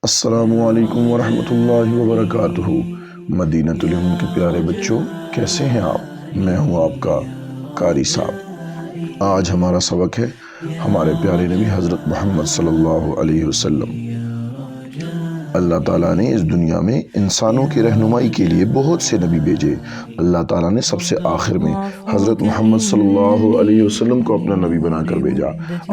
السلام علیکم ورحمۃ اللہ وبرکاتہ۔ مدینۃ العلم کے پیارے بچوں، کیسے ہیں آپ؟ میں ہوں آپ کا قاری صاحب۔ آج ہمارا سبق ہے ہمارے پیارے نبی حضرت محمد صلی اللہ علیہ وسلم۔ اللہ تعالیٰ نے اس دنیا میں انسانوں کی رہنمائی کے لیے بہت سے نبی بھیجے۔ اللہ تعالیٰ نے سب سے آخر میں حضرت محمد صلی اللہ علیہ وسلم کو اپنا نبی بنا کر بھیجا۔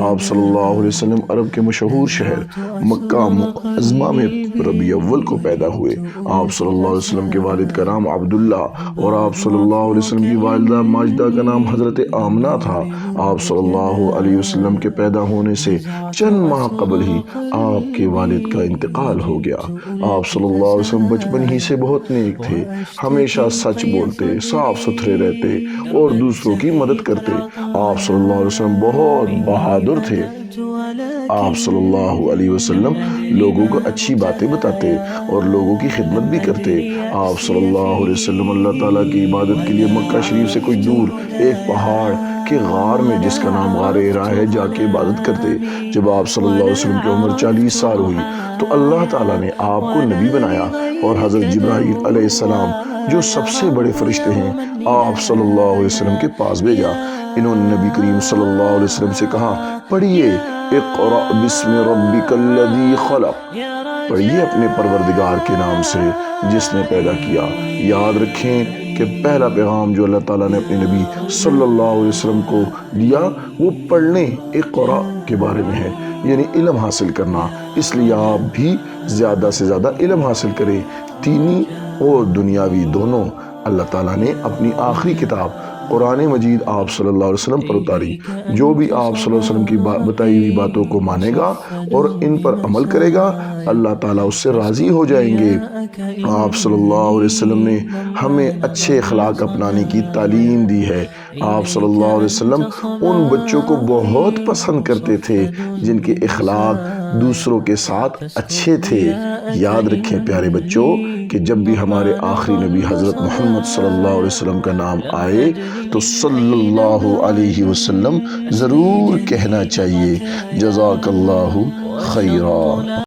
آپ صلی اللہ علیہ وسلم عرب کے مشہور شہر مکہ معظمہ میں ربیع اول کو پیدا ہوئے۔ آپ صلی اللہ علیہ وسلم کے والد کا نام عبداللہ اور آپ صلی اللہ علیہ وسلم کی والدہ ماجدہ کا نام حضرت آمنہ تھا۔ آپ صلی اللہ علیہ وسلم کے پیدا ہونے سے چند ماہ قبل ہی آپ کے والد کا انتقال ہو گیا۔ آپ صلی اللہ علیہ وسلم بچپن ہی سے بہت نیک تھے، ہمیشہ سچ بولتے، صاف ستھرے رہتے اور دوسروں کی مدد کرتے۔ آپ صلی اللہ علیہ وسلم بہت بہادر تھے۔ آپ صلی اللہ علیہ وسلم لوگوں کو اچھی باتیں بتاتے اور لوگوں کی خدمت بھی کرتے۔ آپ صلی اللہ علیہ وسلم اللہ تعالیٰ کی عبادت کے لیے مکہ شریف سے کچھ دور ایک پہاڑ کے غار میں جس کا نام غار حرا ہے جا کے عبادت کرتے۔ جب آپ صلی اللہ علیہ وسلم کی عمر 40 سال ہوئی تو اللہ تعالیٰ نے آپ کو نبی بنایا اور حضرت جبرائیل علیہ السلام جو سب سے بڑے فرشتے ہیں آپ صلی اللہ علیہ وسلم کے پاس بھیجا۔ انہوں نے نبی کریم صلی اللہ علیہ وسلم سے کہا، پڑھیے اقرأ بسم ربک الذی خلق، پڑھیے اپنے پروردگار کے نام سے جس نے پیدا کیا۔ یاد رکھیں کہ پہلا پیغام جو اللہ تعالیٰ نے اپنے نبی صلی اللہ علیہ وسلم کو دیا وہ پڑھنے اقرأ کے بارے میں ہے، یعنی علم حاصل کرنا۔ اس لیے آپ بھی زیادہ سے زیادہ علم حاصل کریں، دینی اور دنیاوی دونوں۔ اللہ تعالیٰ نے اپنی آخری کتاب قرآن مجید آپ صلی اللہ علیہ وسلم پر اتاری۔ جو بھی آپ صلی اللہ علیہ وسلم کی بتائی ہوئی باتوں کو مانے گا اور ان پر عمل کرے گا، اللہ تعالیٰ اس سے راضی ہو جائیں گے۔ آپ صلی اللہ علیہ وسلم نے ہمیں اچھے اخلاق اپنانے کی تعلیم دی ہے۔ آپ صلی اللہ علیہ وسلم ان بچوں کو بہت پسند کرتے تھے جن کے اخلاق دوسروں کے ساتھ اچھے تھے۔ یاد رکھیں پیارے بچوں کہ جب بھی ہمارے آخری نبی حضرت محمد صلی اللہ علیہ وسلم کا نام آئے تو صلی اللہ علیہ وسلم ضرور کہنا چاہیے، جزاک اللہ خیرا۔